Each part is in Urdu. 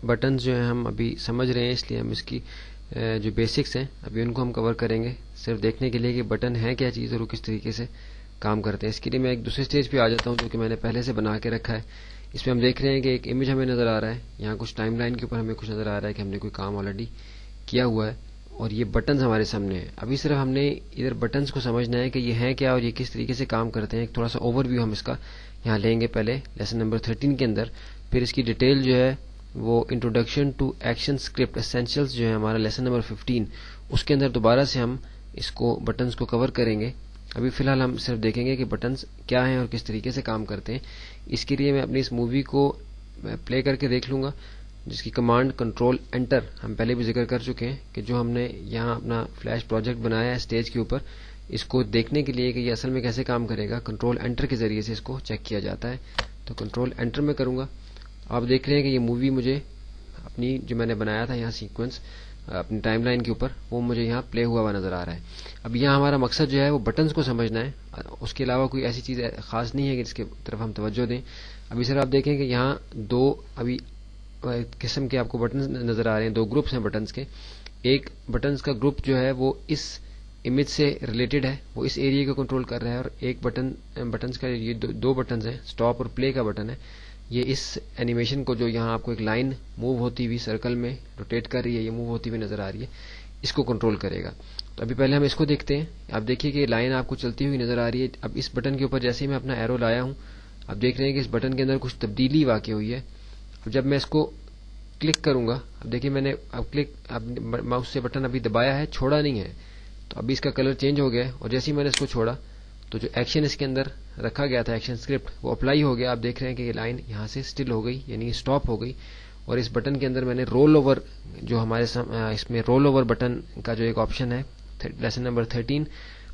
بٹنز جو ہیں ہم ابھی سمجھ رہے ہیں، اس لیے ہم اس کی جو بیسکس ہیں ابھی ان کو ہم کور کریں گے، صرف دیکھنے کے لیے کہ بٹن ہے کیا چیز اور وہ کس طریقے سے کام کرتے ہیں۔ اس کے لیے میں ایک دوسرے سٹیج پہ آ جاتا ہوں جو کہ میں نے پہلے سے بنا کے رکھا ہے۔ اس میں ہم دیکھ رہے ہیں کہ ایک امیج ہمیں نظر آ رہا ہے، یہاں کچھ ٹائم لائن کے اوپر ہمیں کچھ نظر آ رہا ہے کہ ہم نے کوئی کام آلریڈی کیا ہوا ہے، اور یہ بٹنز ہمارے سامنے ہیں۔ ابھی صرف ہم نے ادھر بٹنز کو سمجھنا ہے کہ یہ ہیں کیا اور یہ کس طریقے سے کام کرتے ہیں۔ ایک تھوڑا سا اوور ویو ہم اس کا یہاں لیں گے پہلے لیسن نمبر 13 کے اندر، پھر اس کی ڈیٹیل جو ہے وہ انٹروڈکشن ٹو ایکشن اسکرپٹ ایسینشلز جو ہے ہمارا لیسن نمبر 15، اس کے اندر دوبارہ سے ہم اس کو بٹنز کو کور کریں گے۔ ابھی فی الحال ہم صرف دیکھیں گے کہ بٹنز کیا ہیں اور کس طریقے سے کام کرتے ہیں۔ اس کے لیے میں اپنی اس مووی کو پلے کر کے دیکھ لوں گا، جس کی کمانڈ کنٹرول انٹر ہم پہلے بھی ذکر کر چکے ہیں کہ جو ہم نے یہاں اپنا فلیش پروجیکٹ بنایا ہے اسٹیج کے اوپر، اس کو دیکھنے کے لیے کہ یہ اصل میں کیسے کام کرے گا، کنٹرول انٹر کے ذریعے سے اس کو چیک کیا جاتا ہے۔ تو کنٹرول انٹر میں کروں گا۔ آپ دیکھ رہے ہیں کہ یہ مووی مجھے اپنی جو میں نے بنایا تھا یہاں سیکوینس اپنی ٹائم لائن کے اوپر، وہ مجھے یہاں پلے ہوا نظر آ رہا ہے۔ اب یہاں ہمارا مقصد جو ہے وہ بٹنز کو سمجھنا ہے، اس کے علاوہ کوئی ایسی چیز خاص نہیں ہے کہ جس کے طرف ہم توجہ دیں۔ ابھی سر آپ دیکھیں کہ یہاں دو ابھی قسم کے آپ کو بٹنز نظر آ رہے ہیں، دو گروپس ہیں بٹنز کے۔ ایک بٹنز کا گروپ جو ہے وہ اس امیج سے ریلیٹڈ ہے، وہ اس ایریا کو کنٹرول کر رہا ہے، اور ایک بٹنز کا یہ دو بٹنز ہیں، سٹاپ اور پلے کا بٹن ہے، یہ اس اینیمیشن کو جو یہاں آپ کو ایک لائن موو ہوتی ہوئی سرکل میں روٹیٹ کر رہی ہے، یہ موو ہوتی ہوئی نظر آ رہی ہے، اس کو کنٹرول کرے گا۔ تو ابھی پہلے ہم اس کو دیکھتے ہیں۔ آپ دیکھیے کہ لائن آپ کو چلتی ہوئی نظر آ رہی ہے۔ اب اس بٹن کے اوپر جیسے ہی میں اپنا ایرو لایا ہوں، آپ دیکھ رہے ہیں کہ اس بٹن کے اندر کچھ تبدیلی واقع ہوئی ہے۔ اب جب میں اس کو کلک کروں گا، اب دیکھیے میں نے ماؤس سے بٹن ابھی دبایا ہے، چھوڑا نہیں ہے، تو ابھی اس کا کلر چینج ہو گیا ہے، اور جیسے ہی میں نے اس کو چھوڑا تو جو ایکشن اس کے اندر رکھا گیا تھا ایکشن اسکرپٹ وہ اپلائی ہو گیا۔ آپ دیکھ رہے ہیں کہ یہ لائن یہاں سے سٹل ہو گئی، یعنی اسٹاپ ہو گئی، اور اس بٹن کے اندر میں نے رول اوور جو ہمارے اس میں رول اوور بٹن کا جو ایک آپشن ہے لیسن نمبر 13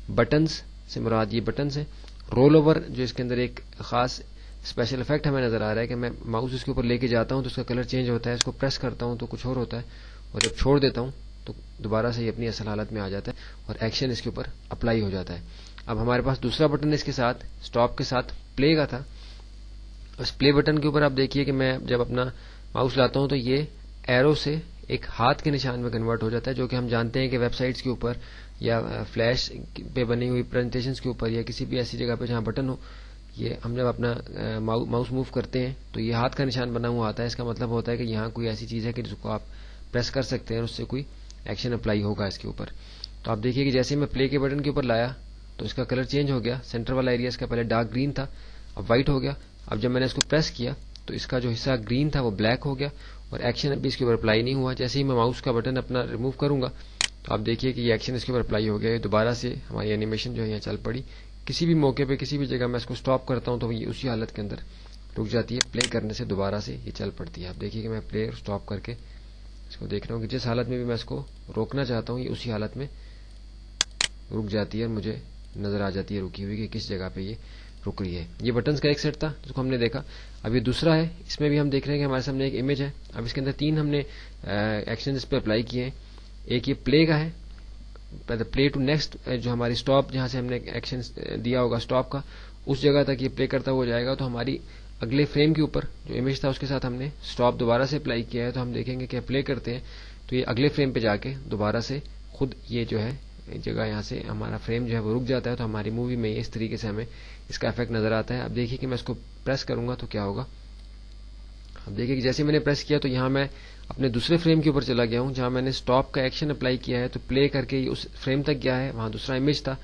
بٹنز سے مراد یہ بٹنز ہے۔ رول اوور جو اس کے اندر ایک خاص اسپیشل افیکٹ ہمیں نظر آ رہا ہے کہ میں ماؤس اس کے اوپر لے کے جاتا ہوں تو اس کا کلر چینج ہوتا ہے، اس کو پریس کرتا ہوں تو کچھ اور ہوتا ہے، اور جب چھوڑ دیتا ہوں تو دوبارہ سے یہ اپنی اصل حالت میں آ جاتا ہے اور ایکشن اس کے اوپر اپلائی ہو جاتا ہے۔ اب ہمارے پاس دوسرا بٹن اس کے ساتھ سٹاپ کے ساتھ پلے کا تھا۔ اس پلے بٹن کے اوپر آپ دیکھیے کہ میں جب اپنا ماؤس لاتا ہوں تو یہ ایرو سے ایک ہاتھ کے نشان میں کنورٹ ہو جاتا ہے، جو کہ ہم جانتے ہیں کہ ویب سائٹس کے اوپر یا فلیش پہ بنی ہوئی پریزنٹیشنز کے اوپر یا کسی بھی ایسی جگہ پہ جہاں بٹن ہو، یہ ہم جب اپنا ماؤس موو کرتے ہیں تو یہ ہاتھ کا نشان بنا ہوا آتا ہے۔ اس کا مطلب ہوتا ہے کہ یہاں کوئی ایسی چیز ہے کہ جس کو آپ پریس کر سکتے ہیں اور اس سے کوئی ایکشن اپلائی ہوگا اس کے اوپر۔ تو آپ دیکھیے کہ جیسے میں پلے کے بٹن کے اوپر لایا تو اس کا کلر چینج ہو گیا، سینٹر والا ایریا اس کا پہلے ڈارک گرین تھا، اب وائٹ ہو گیا۔ اب جب میں نے اس کو پریس کیا تو اس کا جو حصہ گرین تھا وہ بلیک ہو گیا، اور ایکشن ابھی اس کے اوپر اپلائی نہیں ہوا۔ جیسے ہی میں ماؤس کا بٹن اپنا ریموو کروں گا تو آپ دیکھیے کہ یہ ایکشن اس کے اوپر اپلائی ہو گیا، دوبارہ سے ہماری اینیمیشن جو ہے یہاں چل پڑی۔ کسی بھی موقع پہ کسی بھی جگہ میں اس کو سٹاپ کرتا ہوں تو یہ اسی حالت کے اندر رک جاتی ہے، پلے کرنے سے دوبارہ سے یہ چل پڑتی ہے۔ آپ دیکھیے کہ میں پلے اور سٹاپ کر کے اس کو دیکھ رہا ہوں کہ جس حالت میں بھی میں اس کو روکنا چاہتا ہوں یہ اسی حالت میں رک جاتی ہے، اور مجھے نظر آ جاتی ہے رکی ہوئی کہ کس جگہ پہ یہ رک رہی ہے۔ یہ بٹنز کا ایک سیٹ تھا جس کو ہم نے دیکھا۔ اب یہ دوسرا ہے، اس میں بھی ہم دیکھ رہے ہیں کہ ہمارے سامنے ایک امیج ہے۔ اب اس کے اندر 3 ہم نے ایکشن اس پہ اپلائی کیے ہیں۔ ایک یہ پلے کا ہے، پلے ٹو نیکسٹ جو ہماری سٹاپ جہاں سے ہم نے ایکشن دیا ہوگا سٹاپ کا، اس جگہ تک یہ پلے کرتا ہوا جائے گا، تو ہماری اگلے فریم کے اوپر جو امیج تھا اس کے ساتھ ہم نے سٹاپ دوبارہ سے اپلائی کیا ہے، تو ہم دیکھیں گے کہ پلے کرتے ہیں تو یہ اگلے فریم پہ جا کے دوبارہ سے خود یہ جو ہے جگہ یہاں سے ہمارا فریم جو ہے وہ رک جاتا ہے، تو ہماری مووی میں اس طریقے سے ہمیں اس کا افیکٹ نظر آتا ہے۔ اب دیکھیے کہ میں اس کو پریس کروں گا تو کیا ہوگا۔ اب دیکھیے کہ جیسے میں نے پریس کیا تو یہاں میں اپنے دوسرے فریم کے اوپر چلا گیا ہوں جہاں میں نے سٹاپ کا ایکشن اپلائی کیا ہے، تو پلے کر کے اس فریم تک گیا ہے، وہاں دوسرا امیج تھا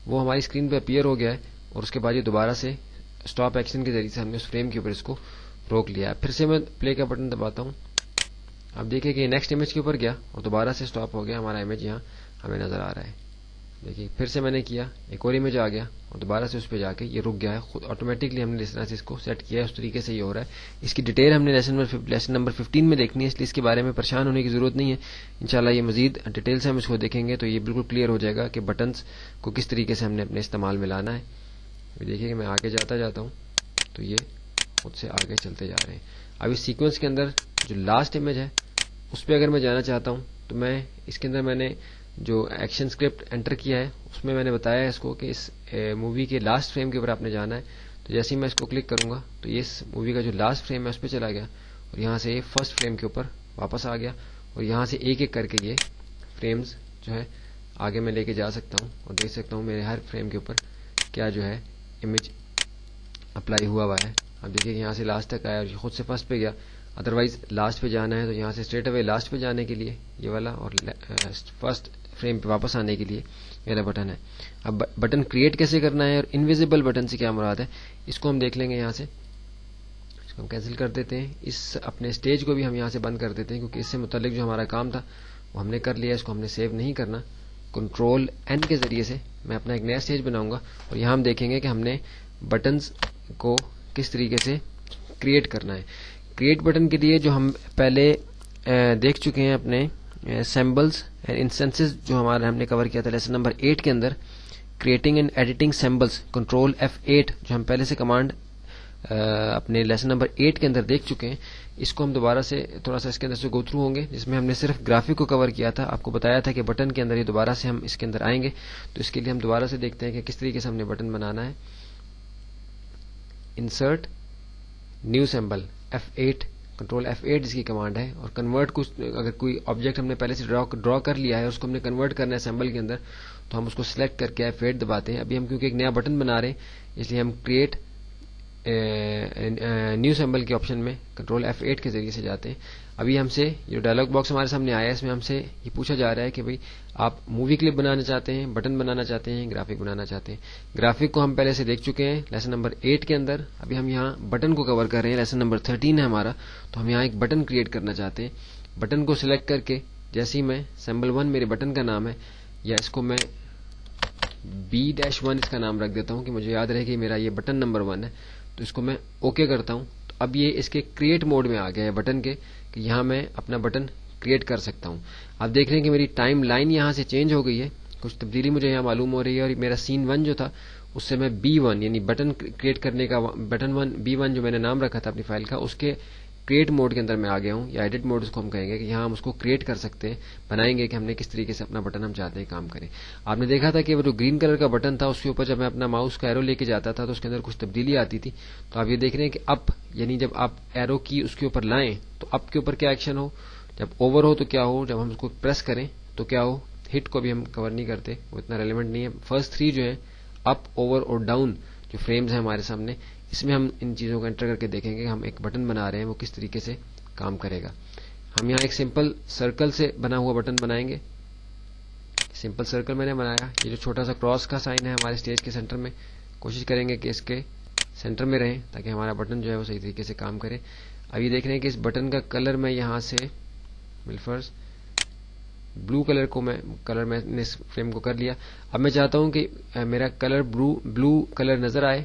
وہ ہماری اسکرین پہ اپیئر ہو گیا ہے، اور اس کے بعد یہ دوبارہ سے سٹاپ ایکشن کے ذریعے سے ہم نے اس فریم کے اوپر اس کو روک لیا ہے۔ پھر سے میں پلے کا بٹن دباتا ہوں، اب دیکھیے کہ یہ نیکسٹ امیج کے اوپر گیا اور دوبارہ سے سٹاپ ہو گیا، ہمارا امیج یہاں ہمیں نظر آ رہا ہے۔ دیکھیے پھر سے میں نے کیا، ایک اور امیج آ گیا اور دوبارہ سے اس پہ جا کے یہ رک گیا ہے، خود آٹومیٹکلی ہم نے جس طرح سے اس کو سیٹ کیا ہے اس طریقے سے یہ ہو رہا ہے۔ اس کی ڈیٹیل ہم نے لیسن نمبر 15 میں دیکھنی ہے، اس لیے اس کے بارے میں پریشان ہونے کی ضرورت نہیں ہے۔ انشاءاللہ یہ مزید ڈیٹیل سے ہم اس کو دیکھیں گے تو یہ بالکل کلیئر ہو جائے گا کہ بٹنز کو کس طریقے سے ہم نے اپنے استعمال میں لانا ہے۔ دیکھیے کہ میں آگے جاتا ہوں تو یہ خود سے آگے چلتے جا رہے ہیں۔ اب اس سیکوینس کے اندر جو لاسٹ امیج ہے اس پہ اگر میں جانا چاہتا ہوں تو میں اس کے اندر میں نے جو ایکشن اسکرپٹ انٹر کیا ہے اس میں نے بتایا ہے اس کو کہ اس مووی کے لاسٹ فریم کے اوپر آپ نے جانا ہے، تو جیسے ہی میں اس کو کلک کروں گا تو یہ اس مووی کا جو لاسٹ فریم ہے اس پہ چلا گیا، اور یہاں سے فرسٹ فریم کے اوپر واپس آ گیا اور یہاں سے ایک ایک کر کے یہ فریمز جو ہے آگے میں لے کے جا سکتا ہوں اور دیکھ سکتا ہوں میرے ہر فریم کے اوپر کیا جو ہے امیج اپلائی ہوا ہے. اب دیکھیے یہاں سے لاسٹ تک آیا اور خود سے فرسٹ پہ گیا. ادروائز لاسٹ پہ جانا ہے تو یہاں سے اسٹریٹ اوے لاسٹ پہ جانے کے لیے یہ والا اور فرسٹ فریم پہ واپس آنے کے لیے یہ والا بٹن ہے. اب بٹن کریٹ کیسے کرنا ہے اور انویزیبل بٹن سے کیا مراد ہے اس کو ہم دیکھ لیں گے. یہاں سے اس کو ہم کینسل کر دیتے ہیں. اس اپنے اسٹیج کو بھی ہم یہاں سے بند کر دیتے ہیں کیونکہ اس سے متعلق جو ہمارا کام تھا وہ ہم نے کر لیا. اس کو ہم نے سیو نہیں کرنا. کنٹرول این کے ذریعے سے میں اپنا ایک نیا اسٹیج بناؤں گا اور یہاں ہم دیکھیں گے کہ ہم نے بٹنز کو کس طریقے سے کریٹ کرنا ہے. کریٹ بٹن کے لیے جو ہم پہلے دیکھ چکے ہیں اپنے سمبلز اینڈ انسٹنسز جو ہمارا ہم نے کور کیا تھا لیسن نمبر 8 کے اندر, creating and editing symbols, control F8 جو ہم پہلے سے کمانڈ اپنے لیسن نمبر 8 کے اندر دیکھ چکے ہیں. اس کو ہم دوبارہ سے تھوڑا سا اس کے اندر سے گو تھرو ہوں گے جس میں ہم نے صرف گرافک کو کور کیا تھا. آپ کو بتایا تھا کہ بٹن کے اندر یہ دوبارہ سے ہم اس کے اندر آئیں گے تو اس کے لیے ہم دوبارہ سے دیکھتے ہیں کہ کس طریقے سے ہم نے بٹن بنانا ہے. Insert new symbol F8, control F8 اس کی کمانڈ ہے. اور کنورٹ کو اگر کوئی آبجیکٹ ہم نے پہلے سے ڈرا کر لیا ہے اور اس کو ہم نے کنورٹ کرنا ہے سمبل کے اندر تو ہم اس کو سلیکٹ کر کے F8 دباتے ہیں. ابھی ہم کیونکہ ایک نیا بٹن بنا رہے ہیں اس لیے ہم کریٹ نیو سمبل کے آپشن میں کنٹرول F8 کے ذریعے سے جاتے ہیں. ابھی ہم سے جو ڈائلاگ باکس ہمارے سامنے آیا ہے اس میں ہم سے یہ پوچھا جا رہا ہے کہ بھئی آپ مووی کلپ بنانا چاہتے ہیں, بٹن بنانا چاہتے ہیں, گرافک بنانا چاہتے ہیں. گرافک کو ہم پہلے سے دیکھ چکے ہیں لیسن نمبر 8 کے اندر. ابھی ہم یہاں بٹن کو کور کر رہے ہیں, لیسن نمبر 13 ہے ہمارا, تو ہم یہاں ایک بٹن کریٹ کرنا چاہتے ہیں. بٹن کو سلیکٹ کر کے جیسے ہی میں سمبل 1 میرے بٹن کا نام ہے یا اس کو میں B-1 اس کا نام رکھ دیتا ہوں کہ مجھے یاد رہے کہ میرا یہ بٹن نمبر 1 ہے, تو اس کو میں اوکے کرتا ہوں. تو اب یہ اس کے کریٹ موڈ میں آ گیا ہے بٹن کے کہ یہاں میں اپنا بٹن کریٹ کر سکتا ہوں. آپ دیکھ رہے ہیں کہ میری ٹائم لائن یہاں سے چینج ہو گئی ہے, کچھ تبدیلی مجھے یہاں معلوم ہو رہی ہے. اور میرا سین 1 جو تھا اس سے میں B1 یعنی بٹن کریٹ کرنے کا بٹن 1 B1 جو میں نے نام رکھا تھا اپنی فائل کا اس کے کریٹ موڈ کے اندر میں آ گیا ہوں, یا ایڈٹ موڈ اس کو ہم کہیں گے کہ یہاں ہم اس کو کریٹ کر سکتے ہیں, بنائیں گے کہ ہم نے کس طریقے سے اپنا بٹن ہم چاہتے ہیں کام کریں. آپ نے دیکھا تھا کہ وہ جو گرین کلر کا بٹن تھا اس کے اوپر جب میں اپنا ماؤس کا ایرو لے کے جاتا تھا تو اس کے اندر کچھ تبدیلی آتی تھی. تو آپ یہ دیکھ رہے ہیں کہ اپ یعنی جب آپ ایرو کی اس کے اوپر لائیں تو اپ کے اوپر کیا ایکشن ہو, جب اوور ہو تو کیا ہو, جب ہم اس کو پریس کریں تو کیا ہو. ہٹ کو بھی ہم کور نہیں کرتے, وہ اتنا ریلیونٹ نہیں ہے. فرسٹ 3 جو ہیں اپ, اوور اور ڈاؤن جو فریمز ہیں ہمارے سامنے, اس میں ہم ان چیزوں کو انٹر کر کے دیکھیں گے کہ ہم ایک بٹن بنا رہے ہیں وہ کس طریقے سے کام کرے گا. ہم یہاں ایک سمپل سرکل سے بنا ہوا بٹن بنائیں گے. سمپل سرکل میں نے بنایا, یہ جو چھوٹا سا کراس کا سائن ہے ہمارے اسٹیج کے سینٹر میں, کوشش کریں گے کہ اس کے سینٹر میں رہیں تاکہ ہمارا بٹن جو ہے وہ صحیح طریقے سے کام کرے. اب یہ دیکھ رہے ہیں کہ اس بٹن کا کلر میں یہاں سے بالفرض بلو کلر کو میں نے اس فریم کو کر لیا. اب میں چاہتا ہوں کہ میرا کلر بلو کلر نظر آئے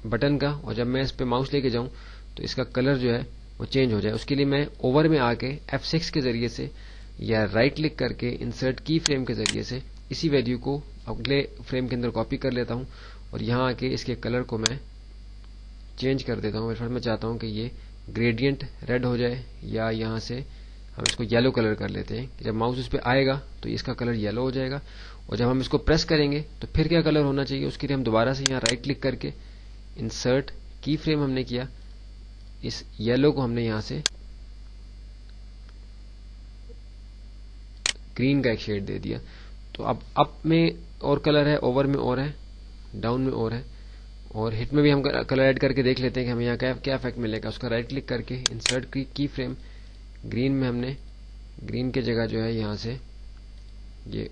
بٹن کا, اور جب میں اس پہ ماؤس لے کے جاؤں تو اس کا کلر جو ہے وہ چینج ہو جائے. اس کے لیے میں اوور میں آ کے F6 کے ذریعے سے یا رائٹ کلک کر کے انسرٹ کی فریم کے ذریعے سے اسی ویلیو کو اگلے فریم کے اندر کاپی کر لیتا ہوں اور یہاں آ کے اس کے کلر کو میں چینج کر دیتا ہوں. میں چاہتا ہوں کہ یہ گریڈینٹ ریڈ ہو جائے, یا یہاں سے ہم اس کو یلو کلر کر لیتے ہیں کہ جب ماؤس اس پہ آئے گا تو اس کا کلر یلو ہو جائے گا, اور جب ہم اس کو پریس کریں گے تو پھر کیا کلر ہونا چاہیے. اس کے لیے ہم دوبارہ سے یہاں رائٹ کلک کر کے انسرٹ کی فریم ہم نے کیا, اس یلو کو ہم نے یہاں سے گرین کا ایک شیڈ دے دیا. تو اب اپ میں اور کلر ہے, اوور میں اور ہے, ڈاؤن میں اور ہے, اور ہٹ میں بھی ہم کلر ایڈ کر کے دیکھ لیتے ہیں کہ ہمیں یہاں کیا افیکٹ ملے گا. اس کا رائٹ کلک کر کے انسرٹ کی فریم, گرین میں ہم نے گرین کی جگہ جو ہے یہاں سے یہ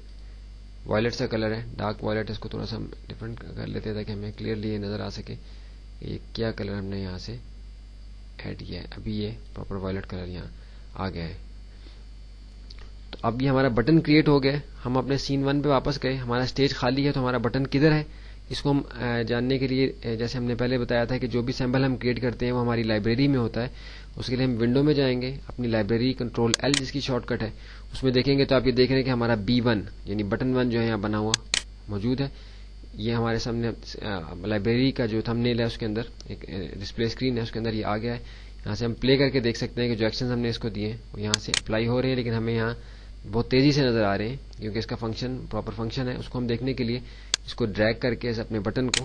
وائلٹ سا کلر ہے, ڈارک وائلٹ, اس کو تھوڑا سا ڈفرنٹ کر لیتے ہیں تاکہ ہمیں کلیئرلی یہ نظر آ سکے کہ یہ کیا کلر ہم نے یہاں سے ایڈ کیا ہے. ابھی یہ پراپر وائلٹ کلر یہاں آ گیا ہے. تو اب یہ ہمارا بٹن کریٹ ہو گیا. ہم اپنے سین 1 پہ واپس گئے, ہمارا اسٹیج خالی ہے تو ہمارا بٹن کدھر ہے اس کو ہم جاننے کے لیے جیسے ہم نے پہلے بتایا تھا کہ جو بھی سیمبل ہم کریٹ کرتے ہیں وہ ہماری لائبریری میں ہوتا ہے. اس کے لیے ہم ونڈو میں جائیں گے, اپنی لائبریری کنٹرول L جس کی شارٹ کٹ ہے اس میں دیکھیں گے تو آپ یہ دیکھ رہے ہیں کہ ہمارا B1 یعنی بٹن 1 جو ہے یہاں بنا ہوا موجود ہے. یہ ہمارے سامنے لائبریری کا جو تھمبنیل ہے اس کے اندر ایک ڈسپلے اسکرین ہے, اس کے اندر یہ آ گیا ہے. یہاں سے ہم پلے کر کے دیکھ سکتے ہیں کہ جو ایکشنز ہم نے اس کو دیے ہیں وہ یہاں سے اپلائی ہو رہے ہیں, لیکن ہمیں یہاں بہت تیزی سے نظر آ رہے ہیں کیونکہ اس کا فنکشن پراپر فنکشن ہے. اس کو ہم دیکھنے کے لیے اس کو ڈریگ کر کے اپنے بٹن کو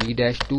B-2,